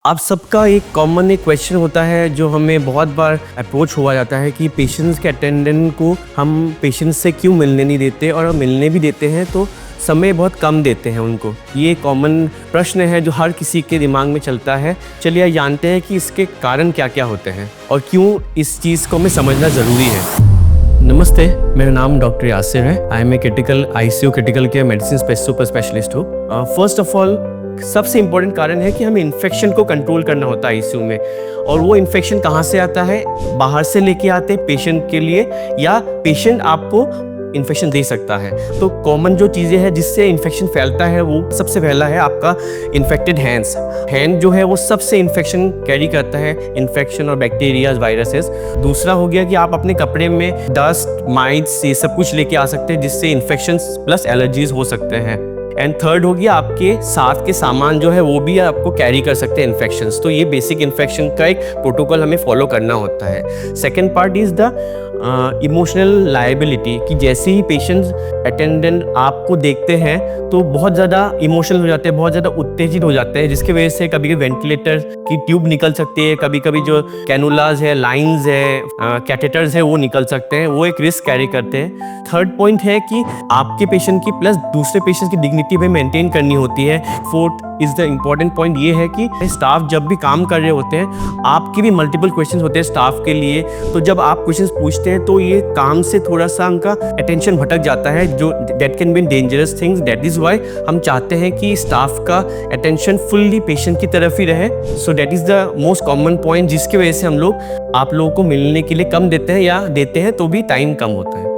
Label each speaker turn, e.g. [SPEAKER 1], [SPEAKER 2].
[SPEAKER 1] आप सबका एक कॉमन एक क्वेश्चन होता है जो हमें बहुत बार अप्रोच हुआ जाता है कि पेशेंट्स के अटेंडेंट को हम पेशेंट्स से क्यों मिलने नहीं देते, और मिलने भी देते हैं तो समय बहुत कम देते हैं उनको। ये कॉमन प्रश्न है जो हर किसी के दिमाग में चलता है। चलिए जानते हैं कि इसके कारण क्या क्या होते हैं और क्यों इस चीज़ को हमें समझना ज़रूरी है। नमस्ते, मेरा नाम डॉक्टर यासिर है। I am a critical ICU critical care medicine super specialist हूँ। फर्स्ट ऑफ ऑल सबसे इम्पोर्टेंट कारण है कि हमें इन्फेक्शन को कंट्रोल करना होता है ICU में। और वो इन्फेक्शन कहाँ से आता है? बाहर से लेके आते हैं पेशेंट के लिए, या पेशेंट आपको इन्फेक्शन दे सकता है। तो कॉमन जो चीज़ें हैं जिससे इन्फेक्शन फैलता है, वो सबसे पहला है आपका इन्फेक्टेड हैंड्स। हैंड जो है वो सबसे इन्फेक्शन कैरी करता है, इन्फेक्शन और बैक्टीरियाज, वायरसेस। दूसरा हो गया कि आप अपने कपड़े में डस्ट, माइट्स, ये सब कुछ लेके आ सकते हैं जिससे इन्फेक्शन प्लस एलर्जीज हो सकते हैं। एंड थर्ड हो गया आपके साथ के सामान जो है वो भी आपको कैरी कर सकते हैं इन्फेक्शंस। तो ये बेसिक इन्फेक्शन का एक प्रोटोकॉल हमें फॉलो करना होता है। Second part is the emotional liability, कि जैसे ही पेशेंट्स अटेंडेंट आपको देखते हैं तो बहुत ज़्यादा इमोशनल हो जाते हैं, बहुत ज़्यादा उत्तेजित हो जाते हैं, जिसकी वजह से कभी कभी वेंटिलेटर की ट्यूब निकल सकती है, कभी कभी जो कैनुलाज है, लाइंस है, कैथेटर्स है, वो निकल सकते हैं। वो एक रिस्क कैरी करते हैं। थर्ड पॉइंट है कि आपके पेशेंट की प्लस दूसरे पेशेंट की डिग्निटी भी मेंटेन करनी होती है। Fourth is the important point ये है कि स्टाफ जब भी काम कर रहे होते हैं, आपके भी मल्टीपल क्वेश्चंस होते हैं स्टाफ के लिए। तो जब आप क्वेश्चंस पूछते हैं तो ये काम से थोड़ा सा उनका अटेंशन भटक जाता है, जो that can be dangerous things. That is why हम चाहते हैं कि स्टाफ का अटेंशन फुल्ली पेशेंट की तरफ ही रहे। So that is the most common point जिसकी वजह से हम लोग आप लोगों को मिलने के लिए कम देते हैं, या देते हैं तो भी टाइम कम होता है।